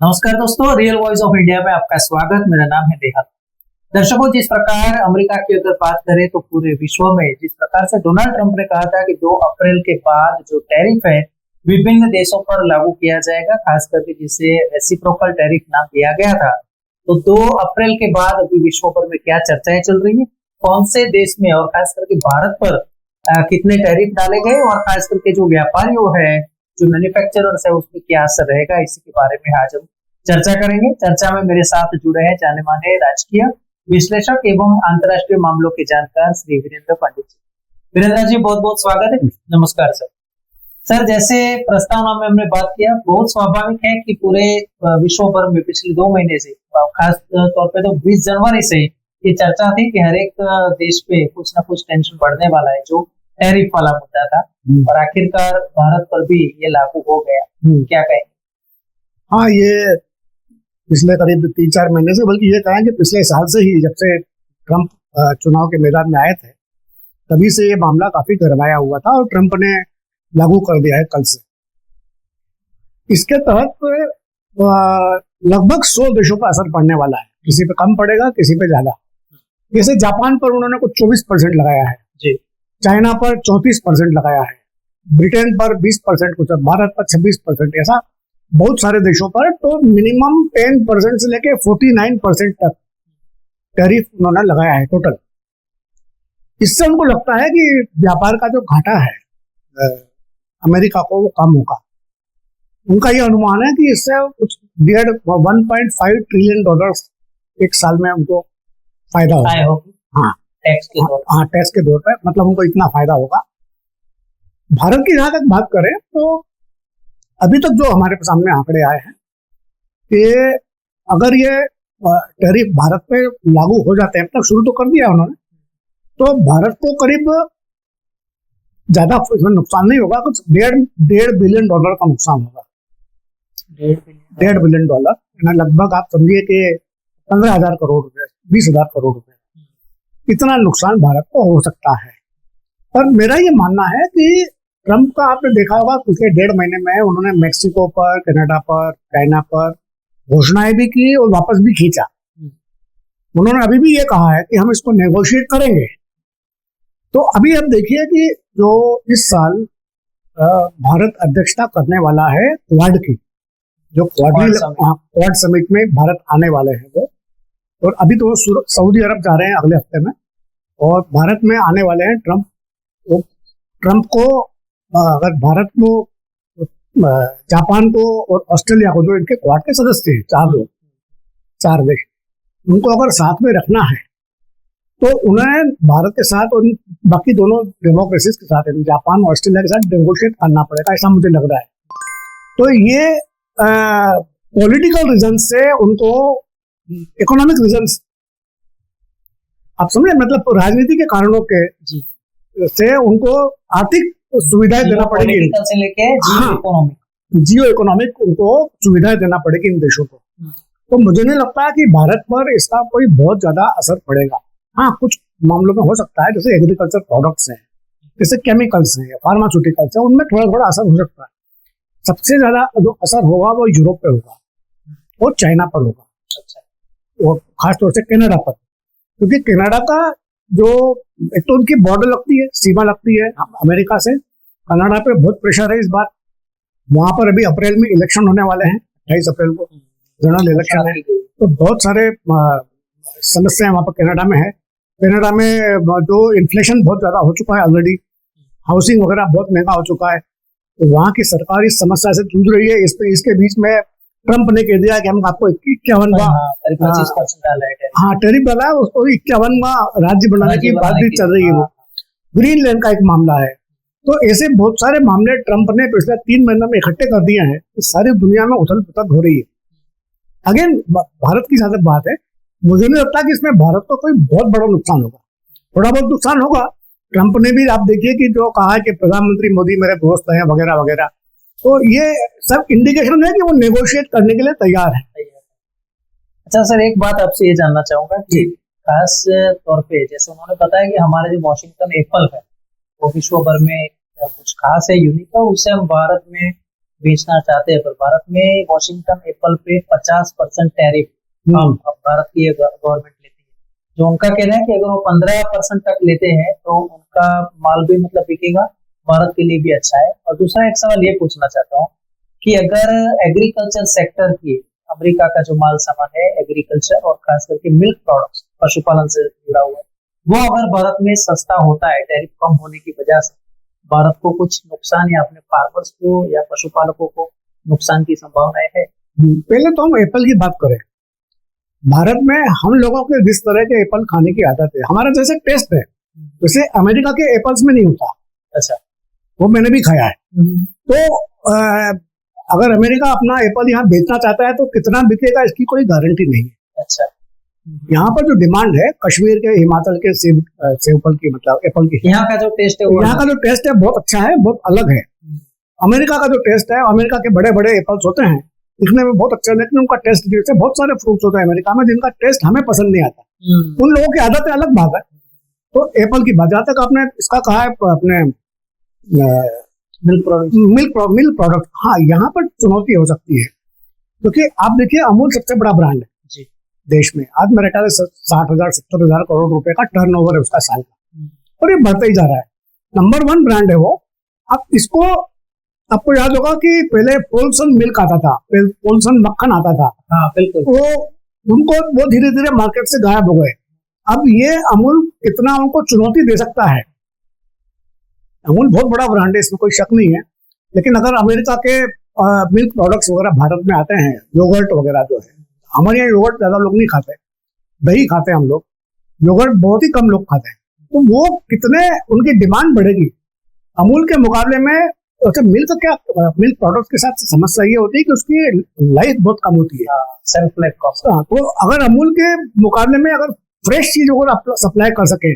नमस्कार दोस्तों, real voice of India में आपका स्वागत। मेरा नाम है देहात। दर्शकों, जिस प्रकार अमेरिका की अगर बात करें तो पूरे विश्व में जिस प्रकार से डोनाल्ड ट्रंप ने कहा था कि 2 अप्रैल के बाद जो टैरिफ है विभिन्न देशों पर लागू किया जाएगा, खास करके जिसे रेसिप्रोकल टैरिफ नाम दिया गया था। तो 2 अप्रैल के बाद अभी विश्व भर में क्या चर्चाएं चल रही है, कौन से देश में और खास करके भारत पर कितने टैरिफ डाले गए और खास करके जो व्यापारियों है, जो मैन्युफैक्चरर्स है, उसमें क्या असर रहेगा, इसी के बारे में आज हम चर्चा करेंगे। चर्चा में मेरे साथ जुड़े हैं जाने माने राजकीय विश्लेषक एवं अंतर्राष्ट्रीय मामलों के जानकार श्री वीरेंद्र पंडित जी। वीरेंद्र जी, बहुत बहुत स्वागत है। नमस्कार सर। सर, जैसे प्रस्तावना में हमने बात किया, बहुत स्वाभाविक है कि पूरे विश्व भर में पिछले 2 महीने से, खास तौर पे तो 20 जनवरी से ये चर्चा थी कि हर एक देश पे कुछ ना कुछ टेंशन बढ़ने वाला है, जो टैरिफ वाला मुद्दा था, और आखिरकार भारत पर भी ये लागू हो गया। क्या कहेंगे? हाँ, ये पिछले करीब 3-4 महीने से, बल्कि ये कहें कि पिछले साल से ही, जब से ट्रंप चुनाव के मैदान में आए थे, तभी से ये मामला काफी गरमाया हुआ था और ट्रंप ने लागू कर दिया है कल से। इसके तहत लगभग 100 देशों पर असर पड़ने वाला है। किसी पे कम पड़ेगा, किसी पे ज्यादा। जैसे जापान पर उन्होंने कुछ 24% लगाया है जी, चाइना पर 34% लगाया है, ब्रिटेन पर 20% कुछ, भारत पर 26%, ऐसा बहुत सारे देशों पर। तो मिनिमम 10% से लेके 49% तक टैरिफ उन्होंने लगाया है टोटल। इससे उनको लगता है कि व्यापार का जो घाटा है अमेरिका को, वो कम होगा। उनका ये अनुमान है कि इससे कुछ 1.5 ट्रिलियन डॉलर एक साल में उनको फायदा होगा। हाँ, टैक्स के दौर पर, मतलब उनको इतना फायदा होगा। भारत की जहां तक बात करें तो अभी तक जो हमारे सामने आंकड़े आए हैं कि अगर ये टैरिफ भारत पे लागू हो जाते हैं, मतलब शुरू तो कर दिया उन्होंने, तो भारत को करीब ज्यादा नुकसान नहीं होगा, कुछ 1.5 बिलियन डॉलर का नुकसान होगा। 1.5 बिलियन डॉलर, लगभग आप समझिए कि 15,000 करोड़ रुपए, 20,000 करोड़ रुपए, इतना नुकसान भारत को हो सकता है। पर मेरा ये मानना है कि ट्रंप का आपने देखा होगा, पिछले 1.5 महीने में उन्होंने मेक्सिको पर, कनाडा पर, चाइना पर घोषणाएं भी की और वापस भी खींचा। उन्होंने अभी भी ये कहा है कि हम इसको नेगोशिएट करेंगे। तो अभी आप देखिए कि जो इस साल भारत अध्यक्षता करने वाला है क्वाड की, जो क्वाड समिट में भारत आने वाले हैं वो, और अभी तो सऊदी अरब जा रहे हैं अगले हफ्ते में, और भारत में आने वाले हैं ट्रंप। ट्रंप को अगर भारत को, जापान को और ऑस्ट्रेलिया को, जो इनके क्वाड के सदस्य हैं, 4 देश, उनको अगर साथ में रखना है तो उन्हें भारत के साथ और बाकी दोनों डेमोक्रेसीज के साथ, जापान और ऑस्ट्रेलिया के साथ नेगोशिएट करना पड़ेगा, ऐसा मुझे लग रहा है। तो ये पॉलिटिकल रीजन से उनको, इकोनॉमिक रीजन आप समझे, मतलब राजनीति के कारणों के से उनको आर्थिक सुविधाएं देना पड़ेगी, से लेके जियो इकोनॉमिक उनको सुविधाएं देना पड़ेगी इन देशों को। तो मुझे नहीं लगता है कि भारत पर इसका कोई बहुत ज्यादा असर पड़ेगा। हाँ, कुछ मामलों में हो सकता है, जैसे एग्रीकल्चर प्रोडक्ट्स हैं, जैसे केमिकल्स हैं, फार्मास्यूटिकल्स हैं, उनमें थोड़ा थोड़ा असर हो सकता है। सबसे ज्यादा जो असर होगा वो यूरोप पे होगा और चाइना पर होगा। अच्छा। और खासतौर से कनाडा पर, क्योंकि कनाडा का जो, एक तो उनकी बॉर्डर लगती है, सीमा लगती है अमेरिका से, कनाडा पे बहुत प्रेशर है इस बार। वहां पर अभी अप्रैल में इलेक्शन होने वाले हैं, 28 अप्रैल को जनरल इलेक्शन है। तो बहुत सारे समस्याएं वहां पर कनाडा में है। कनाडा में जो इन्फ्लेशन बहुत ज्यादा हो चुका है ऑलरेडी, हाउसिंग वगैरह बहुत महंगा हो चुका है, तो वहां की सरकार इस समस्या से जूझ रही है। इसके बीच में ट्रंप ने कह दिया कि हम आपको 51वां टैरिफ डाला है, उसको 51वां राज्य बनाने की बात भी चल रही है। वो ग्रीनलैंड का एक मामला है। तो ऐसे बहुत सारे मामले ट्रंप ने पिछले 3 महीनों में इकट्ठे कर दिए हैं, सारी दुनिया में उथल पुथल हो रही है। अगेन भारत की जहां तक बात है, मुझे नहीं लगता कि इसमें भारत को कोई बहुत बड़ा नुकसान होगा। थोड़ा बहुत नुकसान होगा। ट्रंप ने भी, आप देखिए कि जो कहा है कि प्रधानमंत्री मोदी मेरे दोस्त हैं वगैरह वगैरह, तो ये सब इंडिकेशन है कि वो नेगोशिएट करने के लिए तैयार है। अच्छा सर, एक बात आपसे ये जानना चाहूंगा कि खास तौर पे जैसे उन्होंने बताया कि हमारे जो वॉशिंगटन एप्पल है वो विश्व भर में कुछ खास है, यूनिक है, उससे हम भारत में बेचना चाहते हैं, पर भारत में वॉशिंगटन एप्पल पे 50% टैरिफ अब भारत की गवर्नमेंट लेती है। जो उनका कहना है कि अगर वो 15% तक लेते हैं तो उनका माल भी मतलब बिकेगा, भारत के लिए भी अच्छा है। और दूसरा एक सवाल ये पूछना चाहता हूँ कि अगर एग्रीकल्चर सेक्टर की अमेरिका का जो माल सामान है एग्रीकल्चर और खास करके मिल्क प्रोडक्ट्स पशुपालन से जुड़ा हुआ है, वो अगर भारत में सस्ता होता है टैरिफ कम होने की वजह से, भारत को कुछ नुकसान या अपने फार्मर्स को या पशुपालकों को नुकसान की संभावनाएं है? पहले तो हम एप्पल की बात करें। भारत में हम लोगों के जिस तरह के एप्पल खाने की आदत है, हमारा जैसे टेस्ट है वैसे अमेरिका के एप्पल्स में नहीं होता। अच्छा, वो मैंने भी खाया है। तो अगर अमेरिका अपना एप्पल यहाँ बेचना चाहता है तो कितना बिकेगा इसकी कोई गारंटी नहीं है। अच्छा, यहाँ पर जो डिमांड है कश्मीर के, हिमाचल के सेब फल की, मतलब एप्पल की, यहाँ का जो टेस्ट है, यहाँ का जो टेस्ट है बहुत अच्छा है, बहुत अलग है। अमेरिका का जो टेस्ट है, अमेरिका के बड़े बड़े एप्पल्स होते हैं, दिखने में बहुत अच्छे हैं, लेकिन उनका टेस्ट जैसे बहुत सारे फ्रूट्स होते हैं अमेरिका में जिनका टेस्ट हमें पसंद नहीं आता। उन लोगों की आदत है, अलग बात है। तो एप्पल की बात, जहाँ तक आपने इसका कहा है अपने मिल्क प्रोडक्ट, हाँ यहाँ पर चुनौती हो सकती है, क्योंकि आप देखिए अमूल सबसे बड़ा ब्रांड है जी देश में। आज मेरे ख्याल से 60,000-70,000 करोड़ रुपए का टर्नओवर है उसका साल का, और ये बढ़ता ही जा रहा है। नंबर 1 ब्रांड है वो। अब इसको, आपको याद होगा कि पहले पोल्सन मिल्क आता था, पोल्सन मक्खन आता था। हाँ बिल्कुल। वो धीरे धीरे मार्केट से गायब हो गए। अब ये अमूल कितना उनको चुनौती दे सकता है। अमूल बहुत बड़ा ब्रांड है, इसमें कोई शक नहीं है, लेकिन अगर अमेरिका के मिल्क प्रोडक्ट्स वगैरह भारत में आते हैं, योगर्ट वगैरह जो है, हमारे यहाँ योगर्ट ज्यादा लोग नहीं खाते, दही खाते हैं हम लोग, योगर्ट बहुत ही कम लोग खाते हैं, तो वो कितने उनकी डिमांड बढ़ेगी अमूल के मुकाबले में। अच्छा, मिल्क प्रोडक्ट के साथ समस्या ये होती है कि उसकी लाइफ बहुत कम होती है, सेल्फ लाइफ कॉस्ट। तो अगर अमूल के मुकाबले में अगर फ्रेश चीज अगर आप सप्लाई कर सके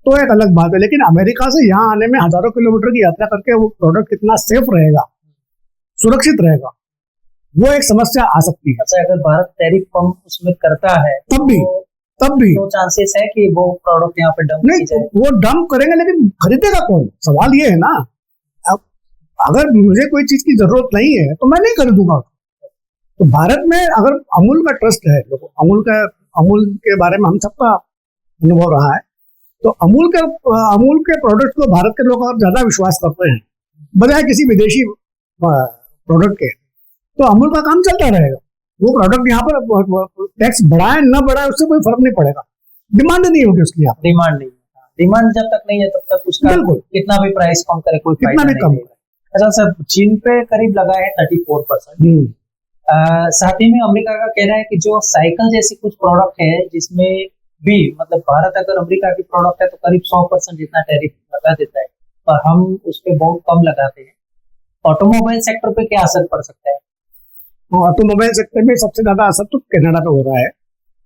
तो एक अलग बात है, लेकिन अमेरिका से यहाँ आने में हजारों किलोमीटर की यात्रा करके वो प्रोडक्ट कितना सेफ रहेगा, सुरक्षित रहेगा, वो एक समस्या आ सकती है। अच्छा, अगर भारत टैरिफ कम उसमें करता है तब भी तो चांसेस है कि वो प्रोडक्ट यहाँ पे डंप नहीं जाए। वो डंप करेंगे, लेकिन खरीदेगा कौन? सवाल ये है ना। अब अगर मुझे कोई चीज की जरूरत नहीं है तो मैं नहीं खरीदूंगा। तो भारत में अगर अमूल का ट्रस्ट है, अमूल के बारे में हम सबका अनुभव रहा है, तो अमूल के प्रोडक्ट को भारत के लोग और ज्यादा विश्वास करते हैं बजाय किसी विदेशी प्रोडक्ट के। तो अमूल का काम चलता रहेगा। वो प्रोडक्ट यहाँ पर टैक्स बढ़ाए न बढ़ाए उससे कोई फर्क नहीं पड़ेगा, डिमांड नहीं होगी उसकी। यहाँ डिमांड जब तक नहीं है तब तक उसका कितना भी प्राइस कम करे कोई कितना भी कम। अच्छा सर, चीन पे करीब लगा है 34%। साथ ही में अमेरिका का कहना है कि जो साइकिल जैसी कुछ प्रोडक्ट है जिसमें भी मतलब भारत अगर अमेरिका की प्रोडक्ट है तो करीब 100% जितना टैरिफ लगा देता है, पर हम उस पर बहुत कम लगाते हैं। ऑटोमोबाइल सेक्टर पे क्या असर पड़ सकता है? ऑटोमोबाइल सेक्टर में सबसे ज्यादा असर तो कनाडा पे हो रहा है।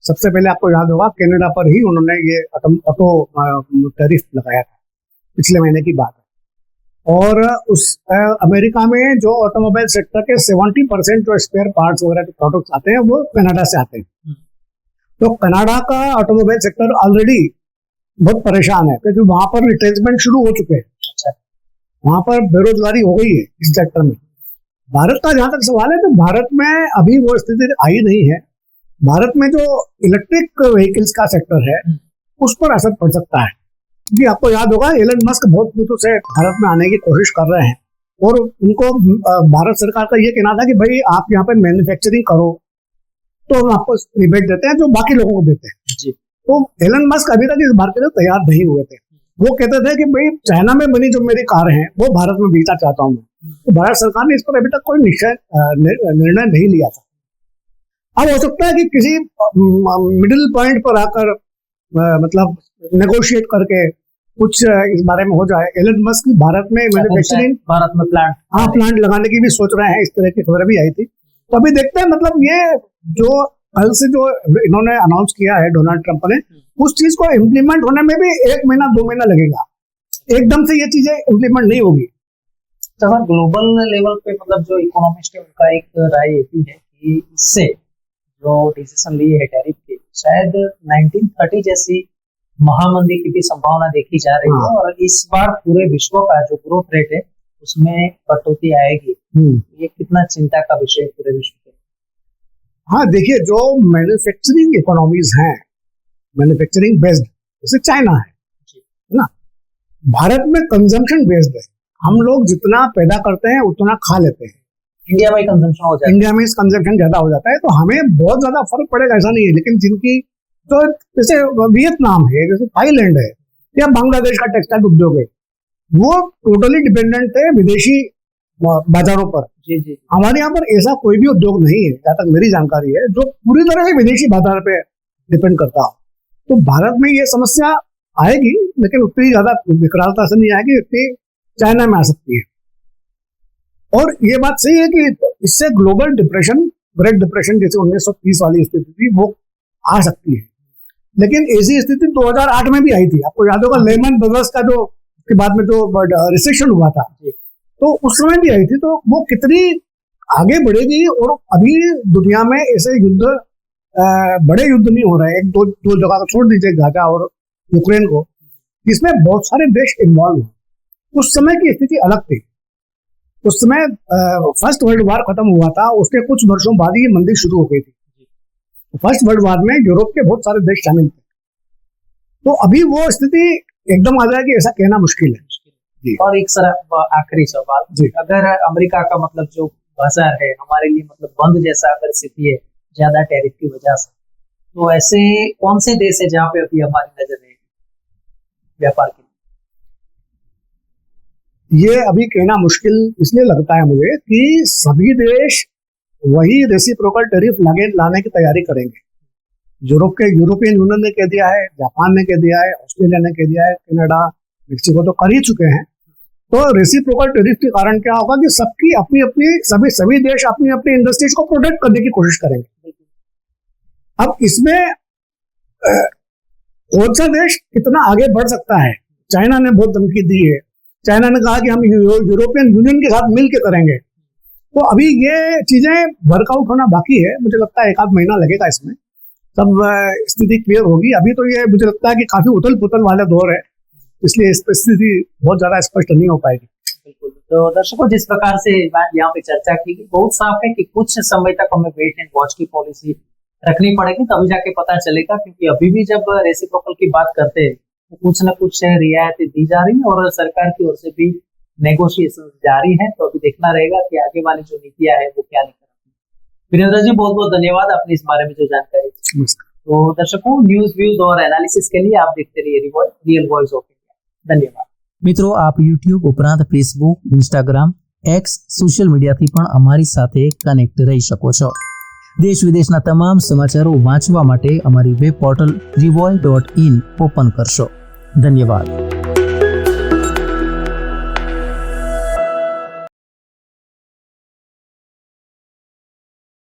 सबसे पहले आपको याद होगा कनाडा पर ही उन्होंने ये ऑटो टैरिफ लगाया था, पिछले महीने की बात है। और उस अमेरिका में जो ऑटोमोबाइल सेक्टर के 70% जो स्पेयर पार्ट्स वगैरह के प्रोडक्ट्स आते हैं वो कनाडा से आते हैं। तो कनाडा का ऑटोमोबाइल सेक्टर ऑलरेडी बहुत परेशान है, क्योंकि वहां पर रिट्रेंचमेंट शुरू हो चुके हैं। अच्छा, वहां पर बेरोजगारी हो गई है इस सेक्टर में। भारत का जहां तक सवाल है तो भारत में अभी वो स्थिति आई नहीं है। भारत में जो इलेक्ट्रिक व्हीकल्स का सेक्टर है उस पर असर पड़ सकता है, क्योंकि आपको याद होगा एलन मस्क बहुत दिनों से भारत में आने की कोशिश कर रहे हैं, और उनको भारत सरकार का ये कहना था कि भाई आप यहाँ पे मैन्युफैक्चरिंग करो तो हम आपको रिबेट देते हैं जो बाकी लोगों को देते हैं जी। तो एलन मस्क अभी तक इस बात के लिए तैयार नहीं हुए थे। वो कहते थे कि भाई चाइना में बनी जो मेरी कार है वो भारत में बेचना चाहता हूँ। तो भारत सरकार ने इस पर अभी तक कोई निर्णय नहीं लिया था। अब हो सकता है कि किसी मिडिल पॉइंट पर आकर मतलब नेगोशिएट करके कुछ इस बारे में हो जाए। एलन मस्क भारत में मैन्युफैक्चरिंग, भारत में प्लांट लगाने की भी सोच रहे हैं, इस तरह की खबर भी आई थी। तो अभी देखते हैं, मतलब ये जो कल से जो इन्होंने अनाउंस किया है डोनाल्ड ट्रंप ने, उस चीज को इम्प्लीमेंट होने में भी 1 महीना 2 महीना लगेगा। एकदम से ये चीजें इम्प्लीमेंट नहीं होगी। तो ग्लोबल लेवल पे मतलब जो इकोनॉमिस्ट है उनका एक राय ये भी है कि इससे जो डिसीजन लिए है टैरिफ के, शायद 1930 जैसी महामंदी की भी संभावना देखी जा रही है। और इस बार पूरे विश्व का जो ग्रोथ रेट है उसमें कटौती आएगी, ये कितना चिंता का विषय है पूरे विश्व के। हाँ देखिए, जो मैन्युफैक्चरिंग इकोनॉमीज हैं, मैन्युफैक्चरिंग बेस्ड, जैसे चाइना है ना, भारत में कंजम्पशन बेस्ड है। हम लोग जितना पैदा करते हैं उतना खा लेते हैं। इंडिया में कंजम्पशन हो जाता है, इंडिया में कंजम्पशन ज्यादा हो जाता है, तो हमें बहुत ज्यादा फर्क पड़ेगा ऐसा नहीं है। लेकिन जिनकी तो जैसे वियतनाम है, जैसे थाईलैंड है, या बांग्लादेश का टेक्सटाइल उद्योग है, वो टोटली डिपेंडेंट है विदेशी बाजारों पर। जी जी। हमारे यहाँ पर ऐसा कोई भी उद्योग नहीं है, जहाँ तक मेरी जानकारी है, जो पूरी तरह से विदेशी बाजार पे डिपेंड करता हो। तो भारत में ये समस्या आएगी, लेकिन उतनी ज्यादा विकरालता से नहीं आएगी जितनी चाइना में आ सकती है। और ये बात सही है कि इससे ग्लोबल डिप्रेशन, ग्रेट डिप्रेशन जैसे 1930 वाली स्थिति थी, वो आ सकती है। लेकिन ऐसी स्थिति 2008 में भी आई थी, आपको याद होगा, लेमन ब्रदर्स का जो के बाद में जो रिसेशन हुआ था, तो उस समय भी आई थी। तो वो कितनी आगे बढ़ेगी, और अभी दुनिया में ऐसे युद्ध, बड़े युद्ध नहीं हो रहे हैं, एक दो जगह को छोड़ दीजिए, गाजा और यूक्रेन को, जिसमें बहुत सारे देश इन्वॉल्व हैं। उस समय की स्थिति अलग थी। उस समय फर्स्ट वर्ल्ड वॉर खत्म हुआ था, उसके कुछ वर्षों बाद ही मंदी शुरू हो गई थी। फर्स्ट वर्ल्ड वॉर में यूरोप के बहुत सारे देश शामिल थे। तो अभी वो स्थिति एकदम आ जाएगी ऐसा कहना मुश्किल है जी। और एक आखिरी सवाल जी, अगर अमेरिका का मतलब जो बाजार है हमारे लिए मतलब बंद जैसा अगर स्थिति है ज्यादा टैरिफ की वजह से, तो ऐसे कौन से देश है जहाँ पे अभी हमारी नजर है व्यापार के? ये अभी कहना मुश्किल इसलिए लगता है मुझे कि सभी देश वही रेसिप्रोकल टैरिफ लाने की तैयारी करेंगे। यूरोपियन यूनियन ने कह दिया है, जापान ने कह दिया है, ऑस्ट्रेलिया ने कह दिया है, कनाडा, मेक्सिको तो कर ही चुके हैं। तो रेसिप्रोकल टैरिफ के कारण क्या होगा कि सबकी अपनी अपनी सभी देश अपनी अपनी इंडस्ट्रीज को प्रोटेक्ट करने की कोशिश करेंगे। अब इसमें कौन सा देश कितना आगे बढ़ सकता है? चाइना ने बहुत धमकी दी है। चाइना ने कहा कि हम यूरोपियन यूनियन के साथ मिल के करेंगे। तो अभी ये चीजें वर्कआउट होना बाकी है। मुझे लगता है 1-8 महीना लगेगा, इसमें सब स्थिति क्लियर होगी। अभी तो ये मुझे लगता है कि काफी उथल पुथल वाला दौर है, इसलिए इस स्थिति बहुत ज्यादा स्पष्ट नहीं हो पाएगी। बिल्कुल। तो दर्शकों, जिस प्रकार से यहाँ पे चर्चा की गई, बहुत साफ है कि कुछ समय तक हमें वेट एंड वॉच की पॉलिसी रखनी पड़ेगी, तभी जाके पता चलेगा। क्योंकि अभी भी जब रेसिप्रोकल की बात करते हैं तो कुछ न कुछ रियायतें दी जा रही है और सरकार की ओर से भी नेगोशिएशन जारी है। तो अभी देखना रहेगा कि आगे वाली जो नीतियां है वो क्या लेकर आती है। वीरेंद्र जी, बहुत बहुत धन्यवाद आपने इस बारे में जो जानकारी दी। तो दर्शकों, न्यूज व्यूज और एनालिसिस के लिए आप देखते रहिए रियल वॉइस ऑफ इंडिया। धन्यवाद મિત્રો, આપ યુટ્યુબ ઉપરાંત ફેસબુક, ઇન્સ્ટાગ્રામ, એક્સ સોશિયલ મીડિયાથી પણ અમારી સાથે કનેક્ટ રહી શકો છો। દેશ વિદેશના તમામ સમાચારો વાંચવા માટે અમારી વેબ પોર્ટલ revolt.in ઓપન કરશો। ધન્યવાદ।